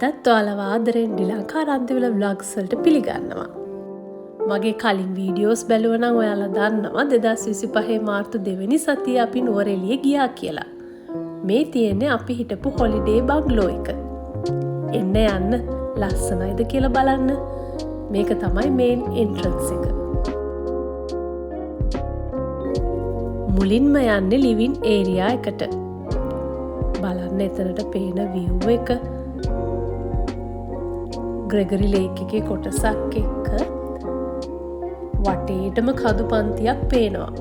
අදත් ඔයාලව ආදරෙන් ශ්‍රී ලංකා රන්දිවල vlogs වලට පිළිගන්නවා. මගේ කලින් වීඩියෝස් බැලුවනම් ඔයාලා දන්නවා 2025 මාර්තු 2 වෙනි සතියේ අපි නුවරඑළිය ගියා කියලා. මේ තියෙන්නේ අපි හිටපු හොලිඩේ බංගලෝ එක. එන්න යන්න ලස්සනයිද කියලා බලන්න. මේක තමයි මේන් එන්ට්‍රන්ස් එක. මුලින්ම යන්නේ ලිවින් ඒරියා එකට. බලන්න එතනට පේන view එක. ග්‍රෙගරි ලේක් එකේ කොටසක් එක්ක වටේටම කඳු පන්තියක් පේනවා.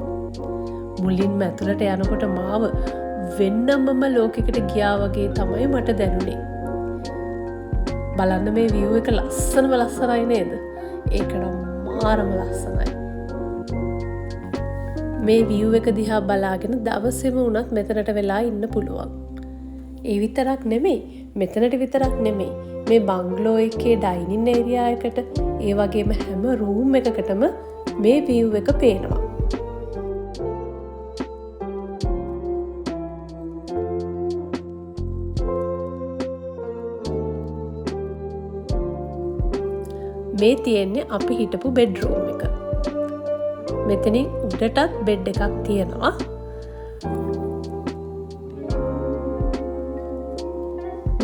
මුලින්ම ඇතුළට යනකොට මාව වෙන්නමම ලෝකෙකට ගියා වගේ තමයි මට දැනුනේ. බලන්න මේ view එක ලස්සනයි නේද? ඒක නම් මාරම ලස්සනයි. මේ view එක දිහා බලාගෙන දවසෙම වුණත් මෙතනට වෙලා ඉන්න පුළුවන්. ඒ විතරක් නෙමෙයි, මෙතනට විතරක් නෙමෙයි. මේ බංගලෝ එකේ ඩයිනින් ඒරියා එකට ඒ වගේම හැම රූම් එකකටම මේ view එක පේනවා. මේ තියෙන්නේ අපි හිටපු බෙඩ්රූම් එක. මෙතනින් උඩටත් බෙඩ් එකක් තියෙනවා.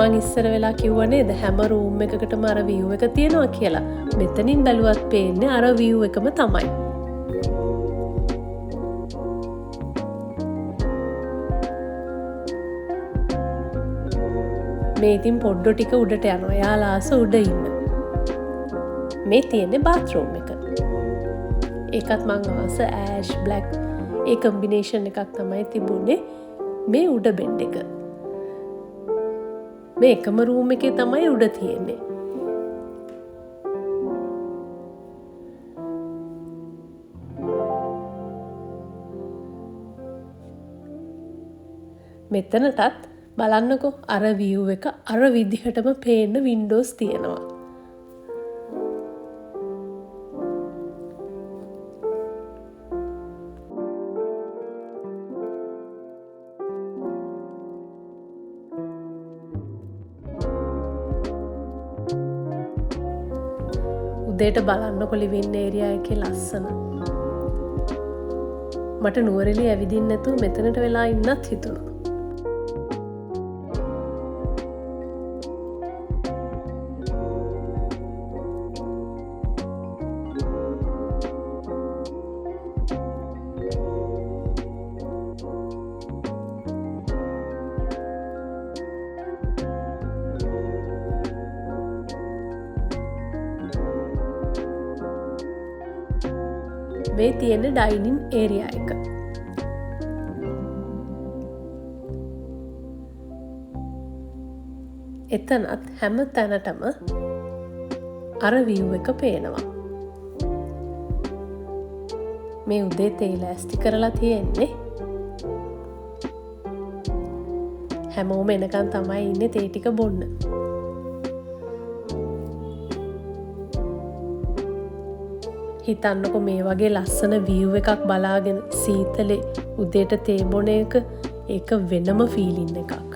මං ඉස්සර වෙලා කිව්ව නේද හැම රූම් එකකටම අර view එක තියෙනවා කියලා. මෙතනින් බැලුවත් පේන්නේ අර view එකම තමයි. මේ ඉතින් පොඩ්ඩෝ ටික උඩට යනවා. එයාලා ආස උඩ ඉන්න. මේ තියෙන්නේ bathroom එක. ඒකත් මං ආස ඇෂ් බ්ලැක් ඒ කම්බිනේෂන් එකක් තමයි තිබුණේ මේ උඩ බෙඩ් එක. මේ එකම රූම් එකේ තමයි උඩ තියෙන්නේ. මෙතනටත් බලන්නකෝ අර view එක අර විදිහටම පේන්න වින්ඩෝස් තියෙනවා. උදේට බලන්නකො ලිවින් ඒරියා එකේ ලස්සන. මට නුවරඑළිය ඇවිදින්න නැතුව මෙතනට වෙලා ඉන්නත් හිතුණා. මේ තියෙන ඩයිනින් ඒරියා එක. එතනත් හැම තැනටම අර view එක පේනවා. මේ උදේ තේ ලෑස්ති කරලා තියෙන්නේ. හැමෝම එනකන් තමයි ඉන්නේ තේ ටික බොන්න. හිතන්නකො මේ වගේ ලස්සන view එකක් බලාගෙන සීතලේ උදේට තේ බොන එක ඒක වෙනම ෆීලින් එකක්.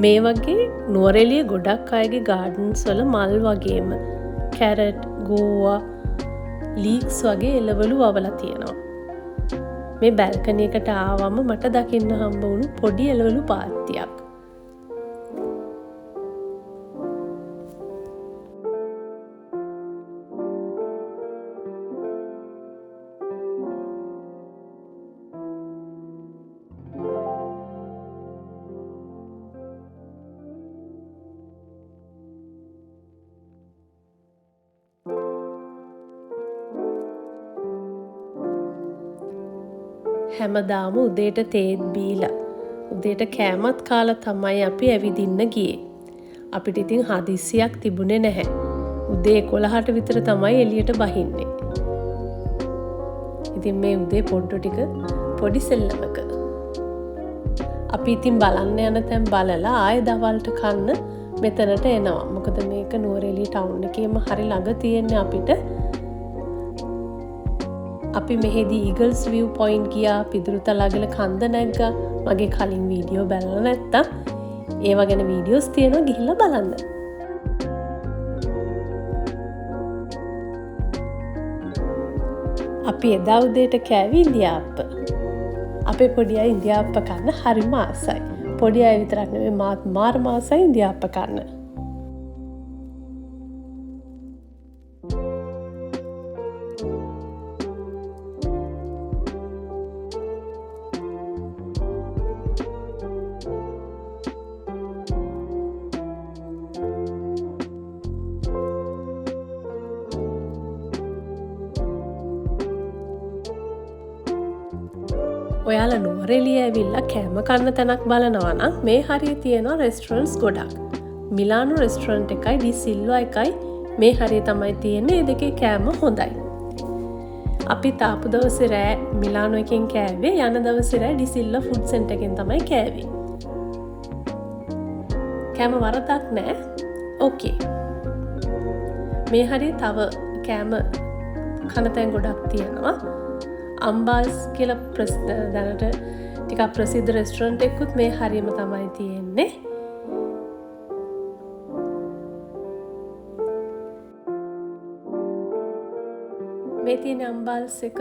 මේ වගේ නුවරඑළිය ගොඩක් අයගේ ගාඩන්ස් වල මල් වගේම කැරට්, ගෝවා, ලීක්ස් වගේ එළවලු වවලා තියෙනවා. මේ බැල්කනි එකට ආවම මට දකින්න හම්බ වුණු පොඩි එළවලු පාත්තියක්. හැමදාම උදේට තේත් බීලා උදේට කෑමත් කාලා තමයි අපි ඇවිදින්න ගියේ. අපිට ඉතින් හදිස්සියක් තිබුණේ නැහැ. උදේ 11ට විතර තමයි එළියට බහින්නේ. ඉතින් මේ උදේ පොඩ්ඩෝ ටික පොඩි සෙල්ලමක. අපි ඉතින් බලන්න යන තැන් බලලා ආයෙ දවල්ට කන්න මෙතනට එනවා. මොකද මේක නුවරඑළිය ටවුන් එකේම හරි ළඟ තියෙන්නේ අපිට. අපි මෙහෙදී ඊගල්ස් විව් පොයින්ට් ගියා, පිදුරුතලාගල කන්ද නැග්ගා. මගේ කලින් වීඩියෝ බලලා නැත්තම් ඒවා ගැන වීඩියෝස් තියෙනවා, ගිහිල්ලා බලන්න. අපි එදා උදේට කෑවි ඉන්දියාප්ප. අපේ පොඩි අය ඉන්දියාප්ප කන්න හරිම ආසයි. පොඩි අය විතරක් නෙවෙයි මාත් මාරම ආසයි ඉන්දියාප්ප කන්න. ඔයාලා නුවරඑළිය ඇවිල්ලා කෑම කන්න තැනක් බලනවා නම් මේ හරිය තියෙනවා රෙස්ටරන්ට්ස් ගොඩක්. මිලානෝ රෙස්ටරන්ට් එකයි ඩි සිල්වා එකයි මේ හරිය තමයි තියෙන්නේ. මේ දෙකේ කෑම හොඳයි. අපි තාපු දවසේ රෑ මිලානෝ එකෙන් කෑවේ, යන දවසේ රෑ ඩි සිල්වා ෆුඩ් සෙන්ටර් එකෙන් තමයි කෑවේ. කෑම වරදක් නෑ. ඕකේ. මේ හරිය තව කෑම කන තැන් ගොඩක් තියෙනවා. අම්බාස් කියලා දැනට ටිකක් ප්‍රසිද්ධ රෙස්ටරන්ට් එකකුත් මේ හරියම තමයි තියෙන්නේ. මේ තියෙන අම්බාස් එක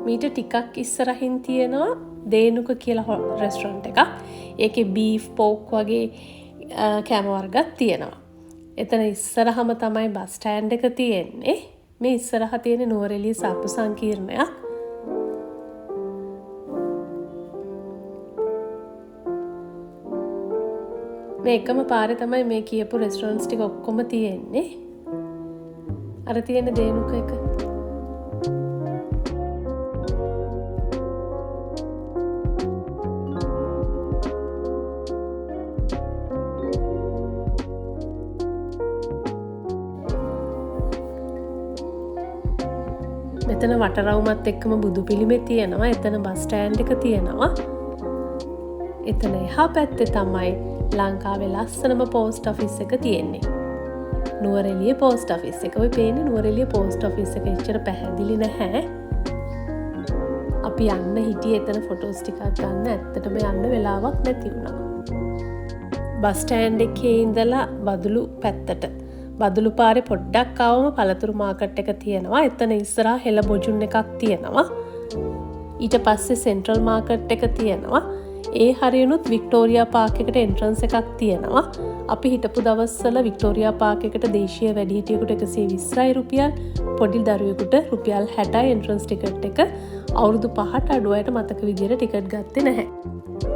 මීට ටිකක් ඉස්සරහින් තියෙනවා දේනුක කියලා රෙස්ටරන්ට් එකක්. ඒකේ බීෆ් පෝක් වගේ කෑම වර්ගත් තියෙනවා. එතන ඉස්සරහම තමයි බස් ස්ටෑන්ඩ් එක තියෙන්නේ. මේ ඉස්සරහ තියෙන නුවරඑළිය සාප්පු සංකීර්ණයක්. මේ එකම පාරේ තමයි මේ කියපු රෙස්ටරන්ට්ස් ටික ඔක්කොම තියෙන්නේ. අර තියෙන දේනුක එක. මෙතන වටරවුමත් එක්කම බුදු පිළිමේ තියෙනවා. එතන බස් ස්ටෑන්ඩ් එක තියෙනවා. එතන එහා පැත්තේ තමයි ලංකාවේ ලස්සනම පෝස්ට් ඔෆිස් එක තියෙන්නේ. නුවරඑළිය පෝස්ට් ඔෆිස් එක. ඔය පේන්නේ නුවරඑළිය පෝස්ට් ඔෆිස් එක. එච්චර පැහැදිලි නැහැ. අපි යන්න හිටියේ එතන ෆොටෝස් ටිකක් ගන්න. ඇත්තටම යන්න වෙලාවක් නැති වුණා. බස් ස්ටෑන්ඩ් එකේ ඉඳලා බදුලු පැත්තට බදුලු පාරේ පොඩ්ඩක් ආවම පළතුරු මාකට් එක තියෙනවා. එතන ඉස්සරහා හෙළ බොජුන් එකක් තියෙනවා. ඊට පස්සේ සෙන්ට්‍රල් මාකට් එක තියෙනවා. ඒ හරියනුත් වික්ටෝරියා පාක් එකට එන්ට්‍රන්ස් එකක් තියෙනවා. අපි හිටපු දවස්වල වික්ටෝරියා පාක් එකට දේශීය වැඩිහිටියෙකුට 120යි රුපියල්, පොඩි දරුවෙකුට රුපියල් 60යි එන්ට්‍රන්ස් ටිකට් එක. අවුරුදු 5ට අඩු අයට මතක විදියට ටිකට් ගත්තේ නැහැ.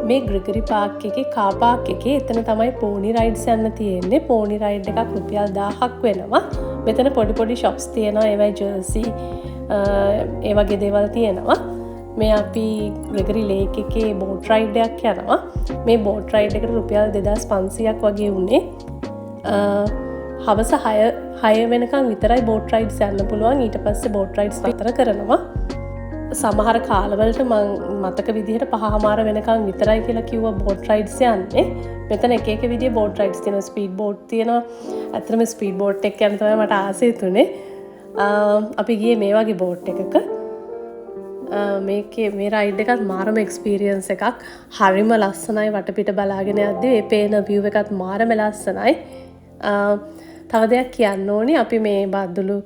මේ ග්‍රෙගරි පාක් එකේ කා පාක් එකේ එතන තමයි පෝනි රයිඩ්ස් යන්න තියෙන්නේ. පෝනි රයිඩ් එකක් රුපියල් 1000ක් වෙනවා. මෙතන පොඩි පොඩි ෂොප්ස් තියෙනවා. ඒවයි ජර්සි ඒ වගේ දේවල් තියෙනවා. මේ අපි ග්‍රෙගරි ලේක් එකේ බෝට් රයිඩ් එකක් යනවා. මේ බෝට් රයිඩ් එකට රුපියල් 2500ක් වගේ වුණේ. හවස 6 වෙනකන් විතරයි බෝට් රයිඩ්ස් යන්න පුළුවන්. ඊට පස්සේ බෝට් රයිඩ්ස් විතර කරනවා. සමහර කාලවලට මං මතක විදිහට 5:00 වෙනකන් විතරයි කියලා කිව්වා බෝට් රයිඩ්ස් යන්නේ. මෙතන එක එක විදිහේ බෝට් රයිඩ්ස් තියෙනවා. ස්පීඩ් බෝට් තියෙනවා. ඇත්තටම ස්පීඩ් බෝට් එක යන තමයි මට ආසෙ තුනේ. අපි ගියේ මේ වගේ බෝට් එකක. මේ රයිඩ් එකත් මාරම එක්ස්පීරියන්ස් එකක්. හරිම ලස්සනයි. වටපිට බලාගෙන යද්දී ඒ පේන view එකත් මාරම ලස්සනයි. තව දෙයක් කියන්න ඕනේ. අපි මේ බද්දුලු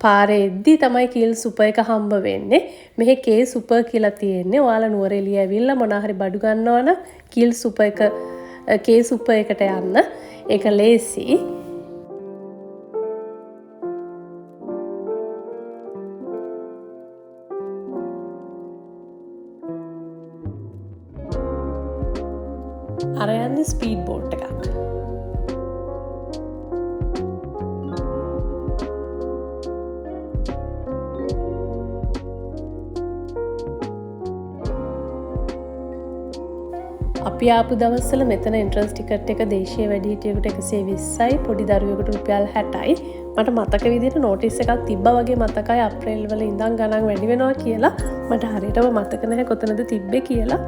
පාරේ එද්දී තමයි කීල් සුපර් එක හම්බ වෙන්නේ. මෙහි කේ සුපර් කියලා තියෙන්නේ. ඔයාලා නුවරඑළිය ඇවිල්ලා මොනවා හරි බඩු ගන්නවා නම් කීල් සුපර් එක කේ සුපර් එකට යන්න. ඒක ලේසි. අර යන්නේ ස්පීඩ් බෝට් එකක්. අපි ආපු දවස්වල මෙතන එන්ට්‍රන්ස් ටිකට් එක දේශීය වැඩිහිටියෙකුට 120යි, පොඩි දරුවෙකුට රුපියල් 60යි. මට මතක විදිහට නෝටිස් එකක් තිබ්බා වගේ මතකයි අප්‍රේල් වල ඉඳන් ගණන් වැඩි වෙනවා කියලා. මට හරියටම මතක නැහැ කොතනද තිබ්බේ කියලා.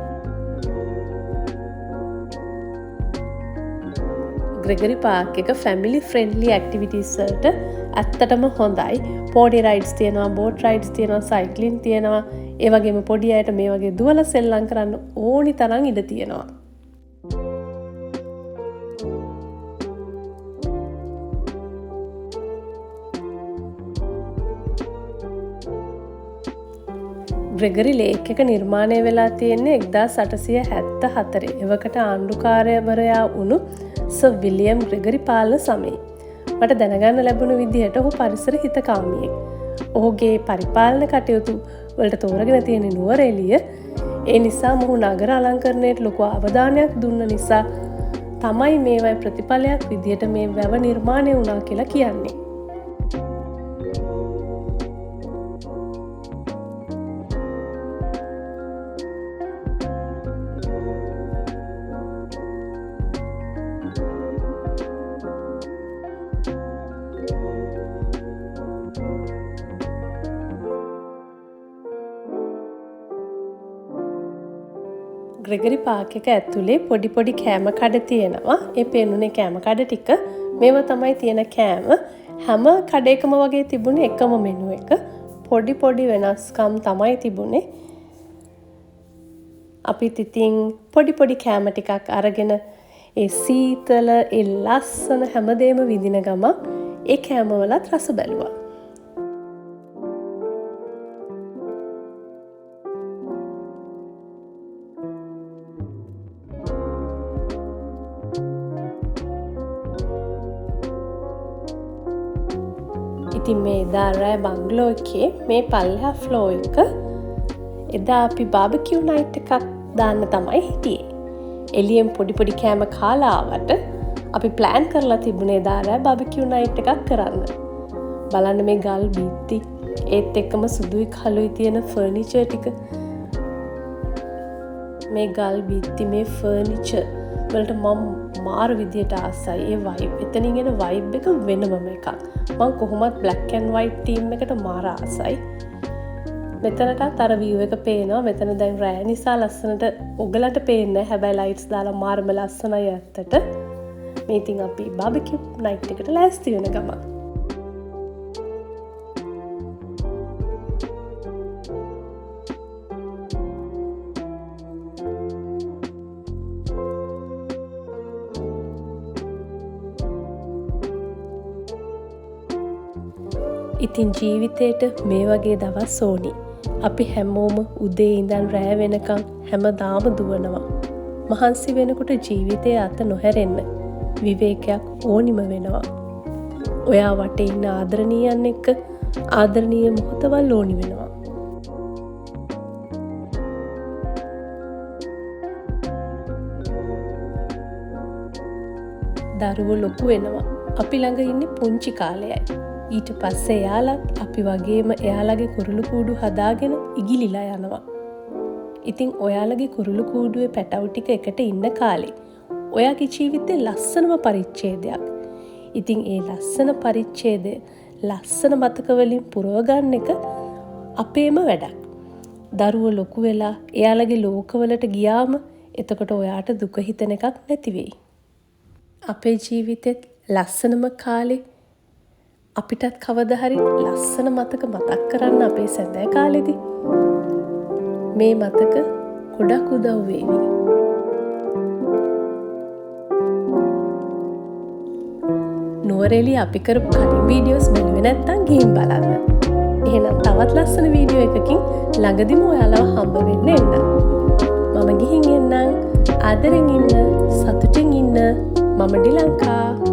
ග්‍රෙගරි පාක් එක ෆැමිලි ෆ්‍රෙන්ඩ්ලි ඇක්ටිවිටීස් වලට ඇත්තටම හොඳයි. පොඩි රයිඩ්ස් තියෙනවා, බෝට් රයිඩ්ස් තියෙනවා, සයික්ලින් තියෙනවා. ඒ වගේම පොඩි අයට මේ වගේ දුවලා සෙල්ලම් කරන්න ඕනි තරම් ඉඩ තියෙනවා. ග්‍රෙගරි ලේක් එක නිර්මාණය වෙලා තියෙන්නේ 1874. එවකට ආණ්ඩුකාරවරයා වුණු සර් විලියම් ග්‍රෙගරි පාලන සමයේ. මට දැනගන්න ලැබුණ විදිහට ඔහු පරිසර හිතකාමියෙක්. ඔහුගේ පරිපාලන කටයුතු වලට තෝරගෙන තියෙන නුවරඑළිය. ඒ නිසා මොහු නගර අලංකරණයට ලොකු අවධානයක් දුන්න නිසා තමයි මේවයි ප්‍රතිඵලයක් විදිහට මේ වැව නිර්මාණය වුණා කියලා කියන්නේ. ග්‍රෙගරි පාක් එක ඇතුලේ පොඩි පොඩි කෑම කඩ තියෙනවා. ඒ පේනුනේ කෑම කඩ ටික. මේවා තමයි තියෙන කෑම. හැම කඩේකම වගේ තිබුණේ එකම මෙනු එක. පොඩි පොඩි වෙනස්කම් තමයි තිබුණේ. අපිත් ඉතින් පොඩි පොඩි කෑම ටිකක් අරගෙන ඒ සීතල, ඒ ලස්සන හැමදේම විඳින ගම ඒ කෑමවලත් රස බැලුවා. ඉතින් මේ එදා රෑ බංගලෝ එකේ මේ පල්ලෙහා ෆ්ලෝ එක එදා අපි බාබකියු නයිට් එකක් දාන්න තමයි හිටියේ. එළියෙන් පොඩි පොඩි කෑම කාලා ආවට අපි ප්ලෑන් කරලා තිබුණේ එදා රෑ බාබකියු නයිට් එකක් කරන්න. බලන්න මේ ගල් බිත්ති ඒත් එක්කම සුදුයි කළුයි තියෙන ෆර්නිචර් ටික. මේ ගල් බිත්ති මේ ෆර්නිචර් වලට මම මාර විදියට ආසයි. ඒ වයිබ් එතනින් එන වයිබ් එක වෙනමම එකක්. මම කොහොමත් black and white team එකට මාර ආසයි. මෙතනටත් අර view එක පේනවා. මෙතන දැන් රෑ නිසා ලස්සනට ඔයගලන්ට පේන්නේ නැහැ. හැබැයි lights දාලා මාරම ලස්සනයි ඇත්තට. මේ ඉතින් අපි barbecue night එකට ලෑස්ති වෙන ගමන්. ඉතින් ජීවිතේට මේ වගේ දවස් ඕනි. අපි හැමෝම උදේ ඉඳන් රෑ වෙනකම් හැමදාම දුවනවා. මහන්සි වෙනකොට ජීවිතයේ අත නොහැරෙන්න විවේකයක් ඕනිම වෙනවා. ඔයා වටේ ඉන්න ආදරණීයන් එක්ක ආදරණීය මොහොතවල් ඕනි වෙනවා. දරුවෝ ලොකු වෙනවා. අපි ළඟ ඉන්නේ පුංචි කාලයයි. ඊට පස්සේ එයාලත් අපි වගේම එයාලගේ කුරුළු කූඩු හදාගෙන ඉගිලිලා යනවා. ඉතින් ඔයාලගේ කුරුළු කූඩුවේ පැටවු ටික එකට ඉන්න කාලේ ඔයාගේ ජීවිතේ ලස්සනම පරිච්ඡේදයක්. ඉතින් ඒ ලස්සන පරිච්ඡේදය ලස්සන මතක වලින් පුරව ගන්න එක අපේම වැඩක්. දරුවෝ ලොකු වෙලා එයාලගේ ලෝකවලට ගියාම එතකොට ඔයාට දුක හිතෙන එකක් නැති වෙයි. අපේ ජීවිතෙත් ලස්සනම කාලේ අපිටත් කවදා හරි ලස්සන මතක මතක් කරන්න අපේ සැදෑ කාලෙදී මේ මතක ගොඩක් උදව් වේවි. නුවරඑළිය අපි කරපු කලින් වීඩියෝස් බැලුවේ නැත්නම් ගිහින් බලන්න. එහෙනම් තවත් ලස්සන වීඩියෝ එකකින් ළඟදිම ඔයාලව හම්බ වෙන්න එන්න. මම ගිහින් එන්නම්. ආදරෙන් ඉන්න, සතුටින් ඉන්න. මම ඩිලංකා.